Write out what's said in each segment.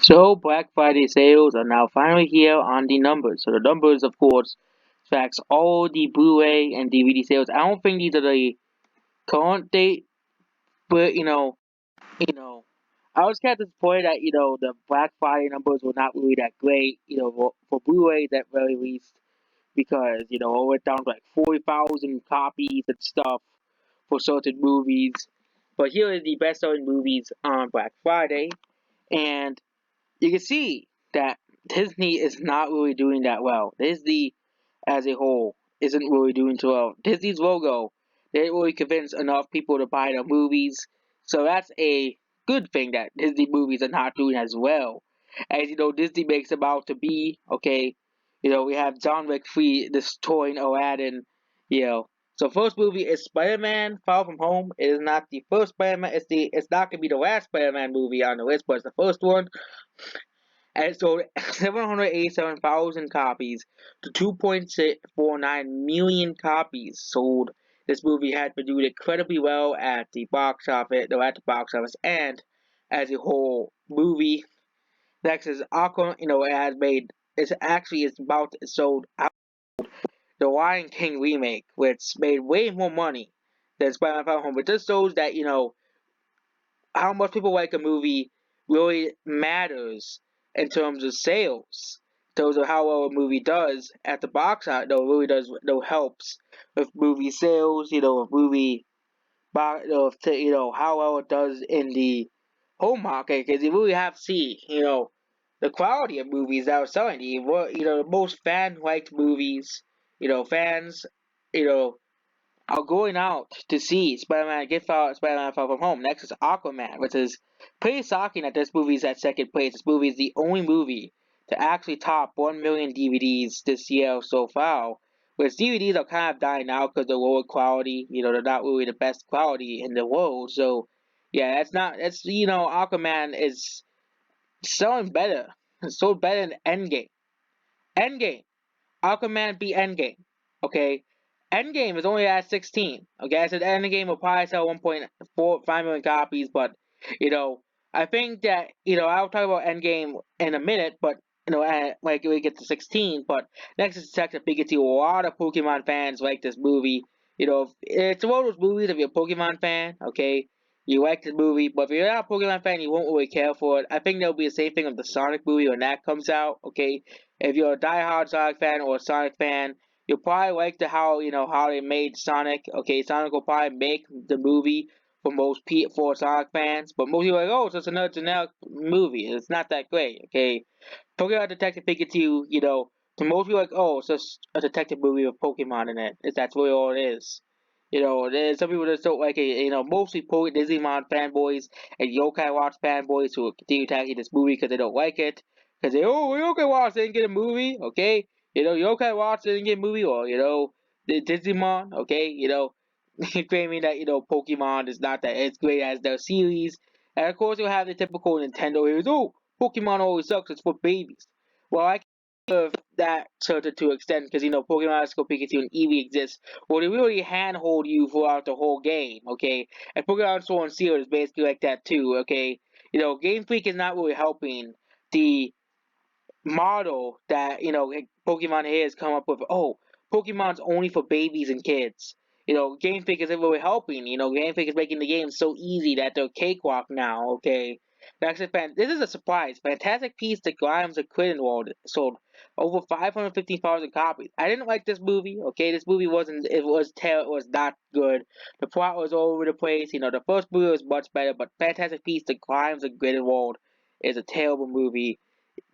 So Black Friday sales are now finally here on the numbers. So the numbers, of course, tracks all the Blu-ray and DVD sales. I don't think these are the current date, but I was kind of disappointed that the Black Friday numbers were not really that great. For Blu-ray that very least because it went down to like 40,000 copies and stuff for certain movies. But here is the best-selling movies on Black Friday, and you can see that Disney is not really doing that well. Disney as a whole isn't really doing too well. Disney's logo didn't really convince enough people to buy the movies. So that's a good thing that Disney movies are not doing as well. As Disney makes them out to be, okay. We have John Wick 3 destroying Aladdin, you know. So first movie is Spider-Man Far From Home. It is not the first Spider-Man, it's not gonna be the last Spider-Man movie on the list, but it's the first one and it sold 787,000 copies to 2.49 million copies sold. This movie had been doing incredibly well at the box office, and as a whole movie. Next is Aqua, it has made, it's about, it sold out the Lion King remake, which made way more money than Spider-Man Far From Home. But this shows that, how much people like a movie really matters in terms of sales. In terms of how well a movie does at the box office, really does, helps with movie sales. Movie box, how well it does in the home market because you really have to see, the quality of movies that are selling. The most fan liked movies. Fans, you know, are going out to see Spider-Man Far From Home. Next is Aquaman, which is pretty shocking that this movie is at second place. This movie is the only movie to actually top 1 million DVDs this year so far. Which DVDs are kind of dying out because they're lower quality. They're not really the best quality in the world. So, yeah, Aquaman is selling better. It's sold better than Endgame. Endgame. Aquaman beat Endgame. Okay, Endgame is only at 16. Okay, I said Endgame will probably sell 1.45 million copies, but you know, I think that I'll talk about Endgame in a minute, but like we get to 16. But next is Detective Pikachu. A lot of Pokemon fans like this movie. It's one of those movies if you're a Pokemon fan. Okay. You like the movie, but if you're not a Pokemon fan, you won't really care for it. I think there'll be the same thing with the Sonic movie when that comes out. Okay, if you're a diehard Sonic fan or a Sonic fan, you'll probably like how they made Sonic. Okay, Sonic will probably make the movie for Sonic fans, but most people are like, oh, it's just another generic movie. It's not that great. Okay, Pokemon Detective Pikachu, to most people like, oh, it's just a detective movie with Pokemon in it. That's really all it is. There's some people that don't like it. Mostly Digimon fanboys and Yokai Watch fanboys who will continue attacking this movie because they don't like it. Because Yokai Watch didn't get a movie, okay? Yokai Watch didn't get a movie, or the Digimon, okay? Claiming that Pokemon is not that as great as their series, and of course you have the typical Nintendo heroes. Oh, Pokemon always sucks. It's for babies. Well, I of that to extent because Pokemon Let's Go Pikachu and Eevee exist. Well, they really handhold you throughout the whole game, okay? And Pokemon Sword and Shield is basically like that too, okay? Game Freak is not really helping the model that Pokemon has come up with. Oh, Pokemon's only for babies and kids. Game Freak isn't really helping. Game Freak is making the game so easy that they're cakewalk now. Okay, this is a surprise. Fantastic Beasts: The Crimes of Grindelwald sold over 550,000 copies. I didn't like this movie. Okay, this movie wasn't. It was not good. The plot was all over the place. The first movie was much better, but Fantastic Beasts: The Crimes of Grindelwald is a terrible movie.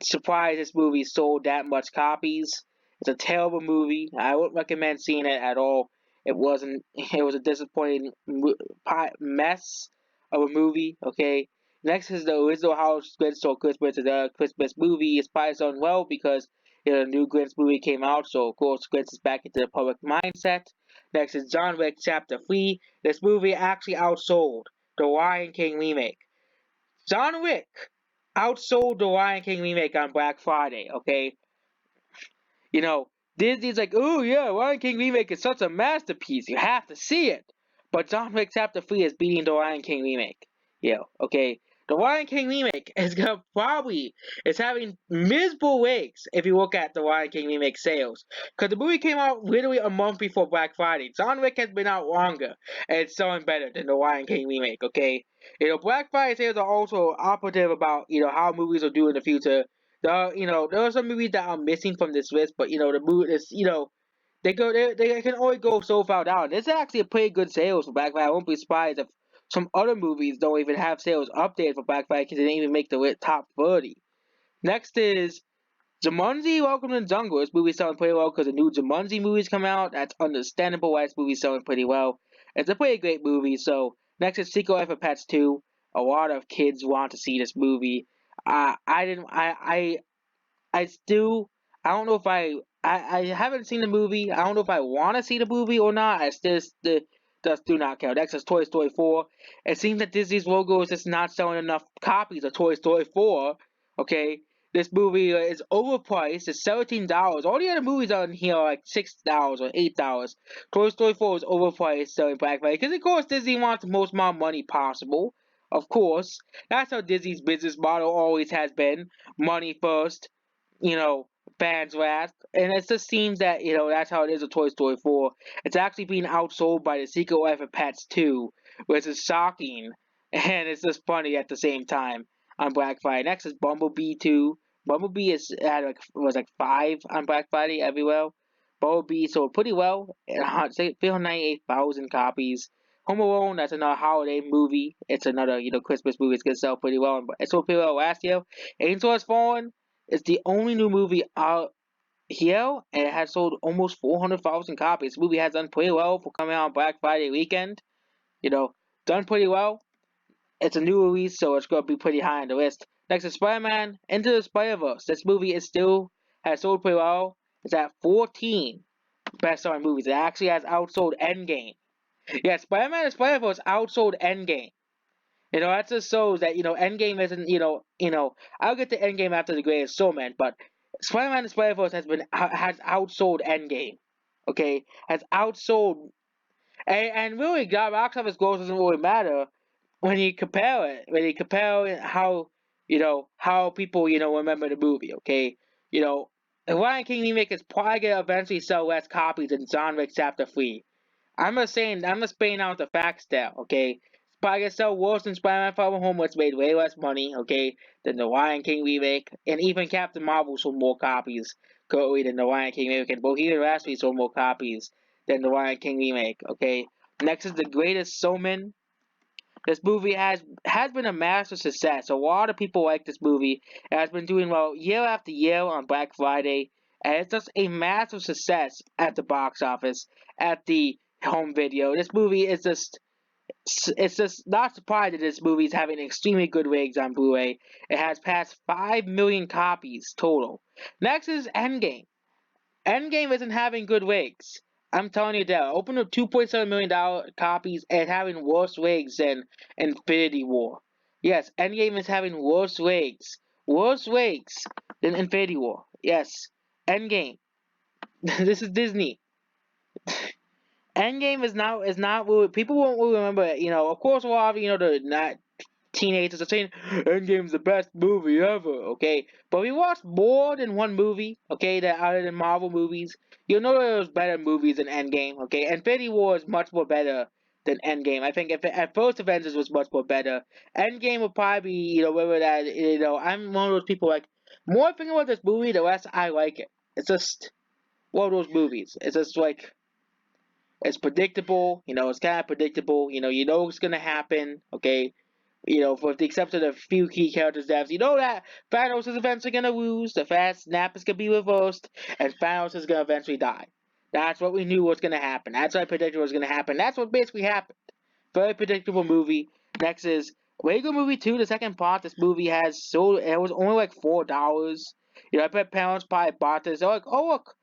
Surprised this movie sold that much copies. It's a terrible movie. I wouldn't recommend seeing it at all. It wasn't. It was a disappointing mess of a movie. Okay. Next is the original House Grinch Stole Christmas. Is a Christmas movie. It's probably done well because the new Grinch movie came out. So of course Grinch is back into the public mindset. Next is John Wick Chapter 3. This movie actually outsold the Lion King remake. John Wick outsold the Lion King remake on Black Friday, okay? You know, Disney's like, oh yeah, Lion King remake is such a masterpiece. You have to see it. But John Wick Chapter 3 is beating the Lion King remake. Okay? The Lion King remake is gonna probably it's having miserable rates if you look at the Lion King remake sales. Because the movie came out literally a month before Black Friday. John Wick has been out longer and it's selling better than the Lion King remake, okay? Black Friday sales are also operative about, how movies will do in the future. There are some movies that are missing from this list, but the movie is, they can only go so far down. This is actually a pretty good sales for Black Friday. I won't be surprised if some other movies don't even have sales updated for Black Friday because they didn't even make the top 30. Next is Jumanji: Welcome to the Jungle. This movie's selling pretty well because the new Jumanji movie's come out. That's understandable why this movie's selling pretty well. It's a pretty great movie. So next is Secret Life of Pets 2. A lot of kids want to see this movie. I didn't. I still I don't know if I haven't seen the movie. I don't know if I want to see the movie or not. I still just do not care. Next is Toy Story 4. It seems that Disney's logo is just not selling enough copies of Toy Story 4. Okay, this movie is overpriced. It's $17. All the other movies on here are like $6 or $8. Toy Story 4 is overpriced selling Black Friday because of course Disney wants the most amount of money possible. Of course, that's how Disney's business model always has been. Money first, you know, fans last. And it just seems that, that's how it is with Toy Story 4. It's actually being outsold by The Secret Life of Pets 2, which is shocking. And it's just funny at the same time on Black Friday. Next is Bumblebee 2. Bumblebee was like 5 on Black Friday everywhere. Bumblebee sold pretty well. It had 398,000 copies. Home Alone, that's another holiday movie. It's another, Christmas movie. It's gonna sell pretty well. It sold pretty well last year. Angel Has Fallen, it's the only new movie out here, and it has sold almost 400,000 copies. The movie has done pretty well for coming out on Black Friday weekend. Done pretty well. It's a new release, so it's going to be pretty high on the list. Next is Spider-Man Into the Spider-Verse. This movie has sold pretty well. It's at 14 best-selling movies. It actually has outsold Endgame. Yeah, Spider-Man and Spider-Verse outsold Endgame. That just shows that, Endgame isn't, I'll get to Endgame after the greatest showman, but Spider-Man and Spider-Verse has outsold Endgame. Okay? Has outsold, and really, box office goals doesn't really matter when you compare it. When you compare how, how people, remember the movie, okay? The Lion King remake is probably going to eventually sell less copies than John Wick Chapter 3. I'm just paying out the facts there, okay? Probably gonna sell worse than Spider-Man Far From Home, which made way less money, okay, than the Lion King remake, and even Captain Marvel sold more copies currently than the Lion King remake, and Bohemian Rhapsody sold more copies than the Lion King remake, okay? Next is The Greatest Showman. This movie has been a massive success. A lot of people like this movie. It has been doing well year after year on Black Friday, and it's just a massive success at the box office, at the home video. This movie is it's just not surprised that this movie is having extremely good ratings on Blu-ray. It has passed 5 million copies total. Next is Endgame. Endgame isn't having good ratings. I'm telling you that. Opened up $2.7 million copies and having worse ratings than Infinity War. Yes, Endgame is having worse ratings. Worse ratings than Infinity War. Yes, Endgame. This is Disney. Endgame is not people won't really remember it. Of course, a lot of the not teenagers are saying Endgame's the best movie ever. Okay, but we watched more than one movie. Okay, that other than Marvel movies, there's better movies than Endgame. Okay, Infinity War is much more better than Endgame. I think if at first Avengers was much more better, Endgame would probably be whether that I'm one of those people like more I think about this movie, the less I like it. It's just one of those movies. It's just like. It's predictable, it's kind of predictable, what's gonna happen, okay? For the exception of a few key characters deaths, that Thanos is eventually gonna lose, the fast snap is gonna be reversed, and Thanos is gonna eventually die. That's what we knew was gonna happen. That's what I predicted was gonna happen. That's what basically happened. Very predictable movie. Next is Lego Movie 2, the second part. This movie has sold, it was only like $4. I bet parents probably bought this. They're like, oh look,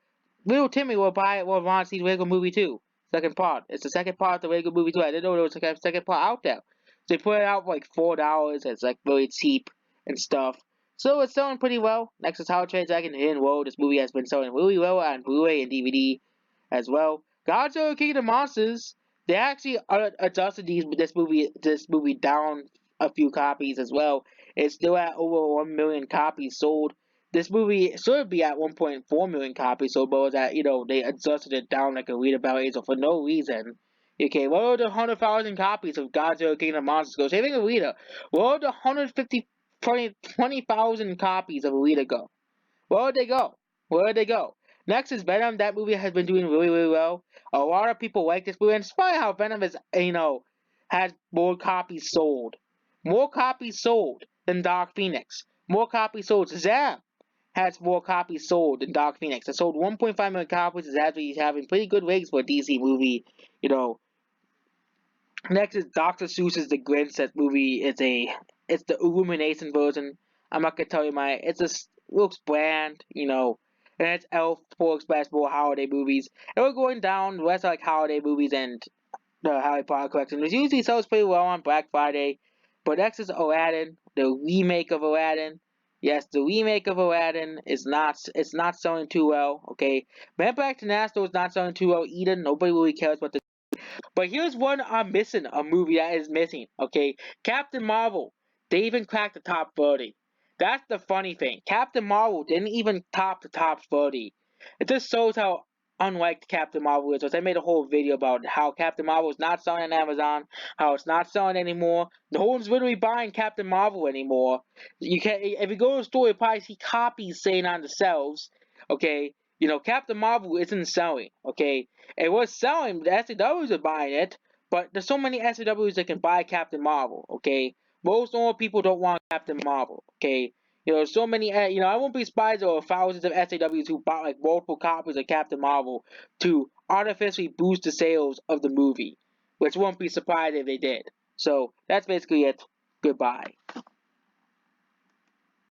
little Timmy will want to see Lego Movie 2. Second part. It's the second part of the Lego Movie 2. I didn't know there was a second part out there. So they put it out for like $4. It's like really cheap and stuff. So it's selling pretty well. Next is How to Train Dragon in the Hidden World. This movie has been selling really well on Blu-ray and DVD as well. Godzilla King of the Monsters. They actually adjusted this movie down a few copies as well. It's still at over 1 million copies sold. This movie should be at 1.4 million copies sold, but was at, they adjusted it down like a read about it, so for no reason. Okay, what are the 100,000 copies of Godzilla King of Monsters go? Saving Alita. What are the 20,000 copies of Alita go? Where would they go? Where would they go? Next is Venom. That movie has been doing really, really well. A lot of people like this movie, and it's funny how Venom is, has more copies sold. More copies sold than Dark Phoenix. More copies sold. Shazam has more copies sold than Dark Phoenix. It sold 1.5 million copies. It's actually having pretty good ratings for a DC movie. You know, Next is Dr. Seuss's The Grinch. That movie is it's the Illumination version. I'm not gonna tell you it's just looks bland, and it's Elf, Polar Express, more holiday movies. And we're going down the rest of like holiday movies and the Harry Potter collection, which usually sells pretty well on Black Friday. But next is Aladdin, the remake of Aladdin. Yes, the remake of Aladdin it's not selling too well. Okay, Man Back to National is not selling too well either. Nobody really cares about the but here's one I'm missing, a movie that is missing, okay? Captain Marvel. They even cracked the top 30. That's the funny thing. Captain Marvel didn't even top the top 30. It just shows how unlike Captain Marvel is. I made a whole video about how Captain Marvel is not selling on Amazon, how it's not selling anymore. No one's literally buying Captain Marvel anymore. You can if you go to the store, you probably see copies saying on the shelves, okay? Captain Marvel isn't selling, okay? It was selling, the SJWs are buying it, but there's so many SJWs that can buy Captain Marvel, okay? Most normal people don't want Captain Marvel, okay? So many, I won't be surprised there are thousands of SJWs who bought like multiple copies of Captain Marvel to artificially boost the sales of the movie, which won't be surprised if they did. So that's basically it. Goodbye.